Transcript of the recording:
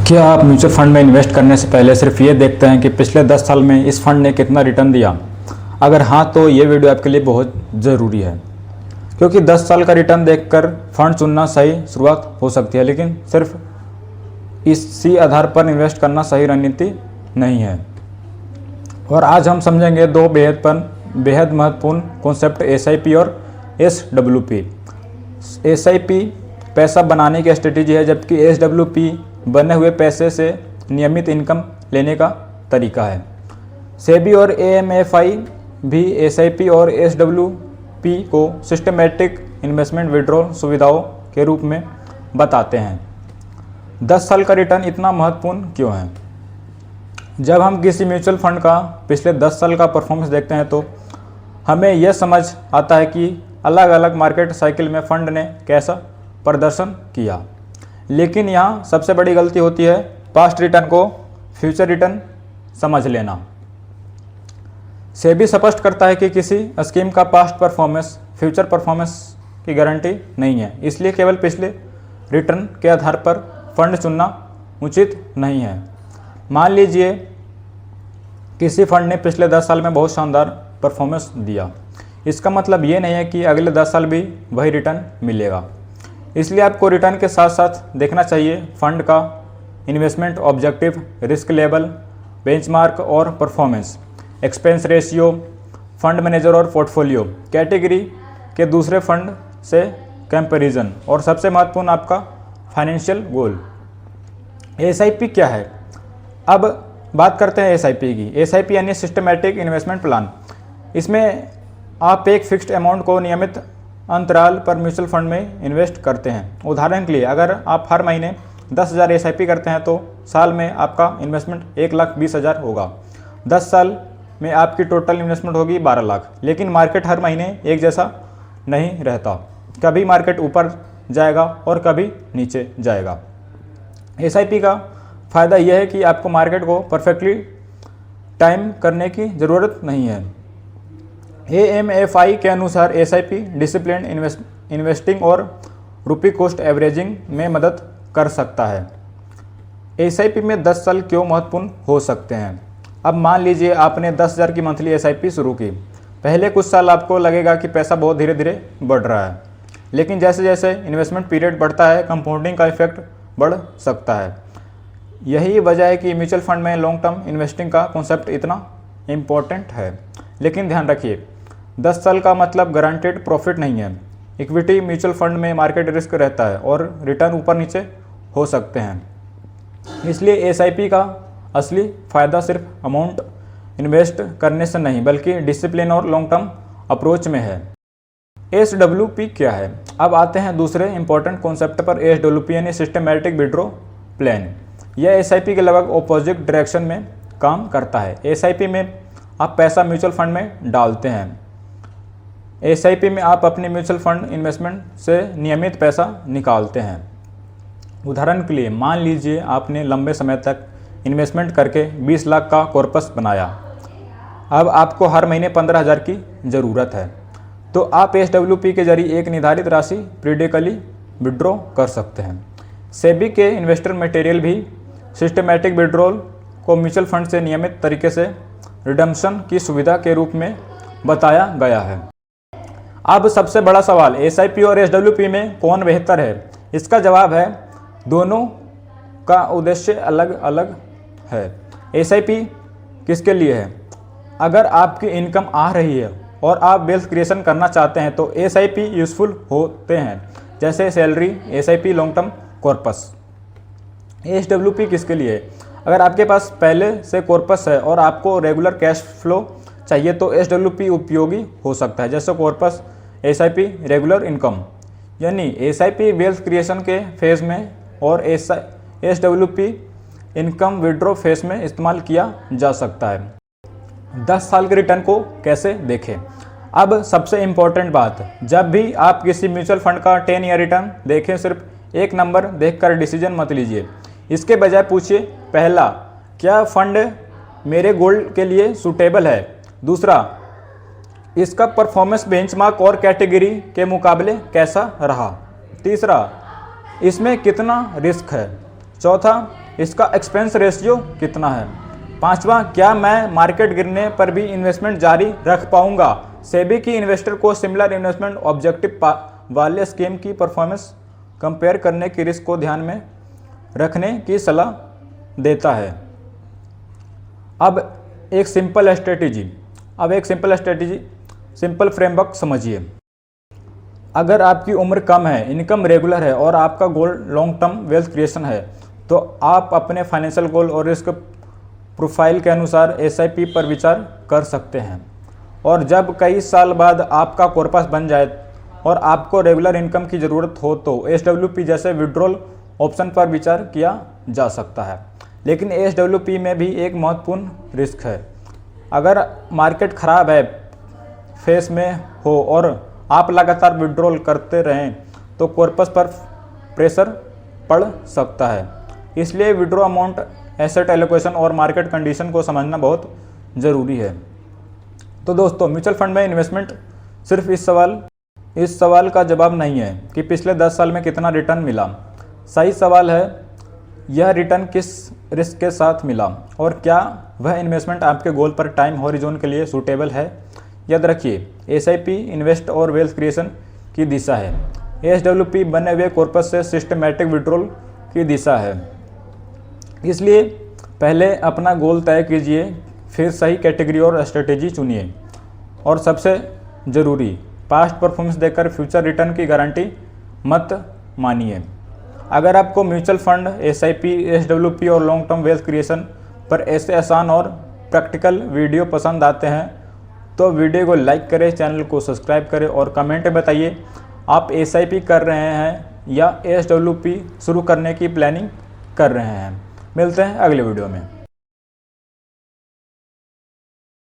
क्या आप mutual fund में इन्वेस्ट करने से पहले सिर्फ ये देखते हैं कि पिछले 10 साल में इस फंड ने कितना रिटर्न दिया? अगर हाँ तो ये वीडियो आपके लिए बहुत ज़रूरी है, क्योंकि 10 साल का रिटर्न देखकर फंड चुनना सही शुरुआत हो सकती है, लेकिन सिर्फ इसी आधार पर इन्वेस्ट करना सही रणनीति नहीं है। और आज हम समझेंगे दो बेहद महत्वपूर्ण कॉन्सेप्ट, SIP और SWP। SIP पैसा बनाने की स्ट्रेटेजी है, जबकि SWP बने हुए पैसे से नियमित इनकम लेने का तरीका है। सेबी और AMFI भी SIP और SWP को सिस्टमैटिक इन्वेस्टमेंट विड्रॉल सुविधाओं के रूप में बताते हैं। 10 साल का रिटर्न इतना महत्वपूर्ण क्यों है? जब हम किसी म्यूचुअल फंड का पिछले 10 साल का परफॉर्मेंस देखते हैं तो हमें यह समझ आता है कि अलग अलग मार्केट साइकिल में फंड ने कैसा प्रदर्शन किया। लेकिन यहाँ सबसे बड़ी गलती होती है पास्ट रिटर्न को फ्यूचर रिटर्न समझ लेना। सेबी स्पष्ट करता है कि किसी स्कीम का पास्ट परफॉर्मेंस फ्यूचर परफॉर्मेंस की गारंटी नहीं है, इसलिए केवल पिछले रिटर्न के आधार पर फंड चुनना उचित नहीं है। मान लीजिए किसी फंड ने पिछले 10 साल में बहुत शानदार परफॉर्मेंस दिया, इसका मतलब ये नहीं है कि अगले 10 साल भी वही रिटर्न मिलेगा। इसलिए आपको रिटर्न के साथ साथ देखना चाहिए फंड का investment objective, risk level, benchmark और performance, expense ratio, fund manager और पोर्टफोलियो कैटेगरी के दूसरे फंड से कंपैरिजन, और सबसे महत्वपूर्ण आपका फाइनेंशियल गोल। SIP क्या है? अब बात करते हैं SIP की। SIP यानी सिस्टमैटिक इन्वेस्टमेंट प्लान। इसमें आप एक फिक्स्ड अमाउंट को नियमित अंतराल पर म्यूचुअल फंड में इन्वेस्ट करते हैं। उदाहरण के लिए अगर आप हर महीने 10,000 SIP करते हैं तो साल में आपका इन्वेस्टमेंट 1,20,000 होगा। 10 साल में आपकी टोटल इन्वेस्टमेंट होगी 12 लाख। लेकिन मार्केट हर महीने एक जैसा नहीं रहता, कभी मार्केट ऊपर जाएगा और कभी नीचे जाएगा। SIP का फ़ायदा यह है कि आपको मार्केट को परफेक्टली टाइम करने की ज़रूरत नहीं है। AMFI के अनुसार SIP डिसिप्लिन इन्वेस्टिंग और रुपी कॉस्ट एवरेजिंग में मदद कर सकता है। SIP में 10 साल क्यों महत्वपूर्ण हो सकते हैं? अब मान लीजिए आपने 10,000 की मंथली SIP शुरू की। पहले कुछ साल आपको लगेगा कि पैसा बहुत धीरे धीरे बढ़ रहा है, लेकिन जैसे जैसे इन्वेस्टमेंट पीरियड बढ़ता है कंपाउंडिंग का इफेक्ट बढ़ सकता है। यही वजह है कि म्यूचुअल फंड में लॉन्ग टर्म इन्वेस्टिंग का कॉन्सेप्ट इतना इम्पोर्टेंट है। लेकिन ध्यान रखिए, 10 साल का मतलब गारंटेड प्रॉफिट नहीं है। इक्विटी म्यूचुअल फंड में मार्केट रिस्क रहता है और रिटर्न ऊपर नीचे हो सकते हैं। इसलिए SIP का असली फ़ायदा सिर्फ अमाउंट इन्वेस्ट करने से नहीं, बल्कि डिसिप्लिन और लॉन्ग टर्म अप्रोच में है। SWP क्या है? अब आते हैं दूसरे इंपॉर्टेंट कॉन्सेप्ट पर। SWP यानी सिस्टमैटिक विड्रॉ प्लान। यह SIP के लगभग ऑपोजिट डायरेक्शन में काम करता है। SIP में आप पैसा म्यूचुअल फंड में डालते हैं। SIP में आप अपने म्यूचुअल फंड इन्वेस्टमेंट से नियमित पैसा निकालते हैं। उदाहरण के लिए मान लीजिए आपने लंबे समय तक इन्वेस्टमेंट करके 20 लाख का कॉर्पस बनाया। अब आपको हर महीने 15,000 की ज़रूरत है, तो आप SWP के जरिए एक निर्धारित राशि पीरियडिकली विड्रॉ कर सकते हैं। सेबी के इन्वेस्टर मटेरियल भी सिस्टमैटिक विड्रॉल को म्यूचुअल फंड से नियमित तरीके से रिडम्पशन की सुविधा के रूप में बताया गया है। अब सबसे बड़ा सवाल, SIP और SWP में कौन बेहतर है? इसका जवाब है दोनों का उद्देश्य अलग अलग है। SIP किसके लिए है? अगर आपकी इनकम आ रही है और आप वेल्थ क्रिएशन करना चाहते हैं तो SIP यूज़फुल होते हैं, जैसे salary, SIP long term corpus. SWP किसके लिए है? अगर आपके पास पहले से कॉर्पस है और आपको रेगुलर कैश फ्लो चाहिए तो SWP उपयोगी हो सकता है, जैसे कॉर्पस SIP रेगुलर इनकम। यानी SIP वेल्थ क्रिएशन के फेज़ में और SWP इनकम विड्रॉ फेज़ में इस्तेमाल किया जा सकता है। 10 साल के रिटर्न को कैसे देखें? अब सबसे इम्पोर्टेंट बात, जब भी आप किसी म्यूचुअल फंड का 10 ईयर रिटर्न देखें, सिर्फ एक नंबर देखकर डिसीजन मत लीजिए। इसके बजाय पूछिए, पहला, क्या फंड मेरे गोल के लिए सूटेबल है? दूसरा, इसका परफॉर्मेंस बेंचमार्क और कैटेगरी के मुकाबले कैसा रहा? तीसरा, इसमें कितना रिस्क है? चौथा, इसका एक्सपेंस रेशियो कितना है। पांचवा, क्या मैं मार्केट गिरने पर भी इन्वेस्टमेंट जारी रख पाऊंगा। सेबी की इन्वेस्टर को सिमिलर इन्वेस्टमेंट ऑब्जेक्टिव वाले स्कीम की परफॉर्मेंस कंपेयर करने की रिस्क को ध्यान में रखने की सलाह देता है। अब एक सिंपल स्ट्रेटेजी सिंपल फ्रेमवर्क समझिए। अगर आपकी उम्र कम है, इनकम रेगुलर है और आपका गोल लॉन्ग टर्म वेल्थ क्रिएशन है, तो आप अपने फाइनेंशियल गोल और रिस्क प्रोफाइल के अनुसार एसआईपी पर विचार कर सकते हैं। और जब कई साल बाद आपका कॉर्पस बन जाए और आपको रेगुलर इनकम की ज़रूरत हो तो एसडब्ल्यूपी जैसे विड्रॉल ऑप्शन पर विचार किया जा सकता है। लेकिन एसडब्ल्यूपी में भी एक महत्वपूर्ण रिस्क है। अगर मार्केट ख़राब है, फेस में हो और आप लगातार विड्रॉल करते रहें तो कॉर्पस पर प्रेशर पड़ सकता है। इसलिए विड्रॉ अमाउंट, एसेट एलोकेशन और मार्केट कंडीशन को समझना बहुत ज़रूरी है। तो दोस्तों, म्यूचुअल फंड में इन्वेस्टमेंट सिर्फ इस सवाल का जवाब नहीं है कि पिछले 10 साल में कितना रिटर्न मिला। सही सवाल है, यह रिटर्न किस रिस्क के साथ मिला और क्या वह इन्वेस्टमेंट आपके गोल पर टाइम हॉरिजॉन के लिए सूटेबल है। याद रखिए, एसआईपी इन्वेस्ट और वेल्थ क्रिएशन की दिशा है, एसडब्ल्यूपी बने हुए कॉर्पस से सिस्टमैटिक विड्रॉल की दिशा है। इसलिए पहले अपना गोल तय कीजिए, फिर सही कैटेगरी और स्ट्रेटेजी चुनिए और सबसे ज़रूरी, पास्ट परफॉर्मेंस देकर फ्यूचर रिटर्न की गारंटी मत मानिए। अगर आपको म्यूचुअल फंड, एसआईपी, एसडब्ल्यूपी और लॉन्ग टर्म वेल्थ क्रिएशन पर ऐसे आसान और प्रैक्टिकल वीडियो पसंद आते हैं तो वीडियो को लाइक करें, चैनल को सब्सक्राइब करें और कमेंट में बताइए आप एसआईपी कर रहे हैं या एसडब्ल्यूपी शुरू करने की प्लानिंग कर रहे हैं। मिलते हैं अगले वीडियो में।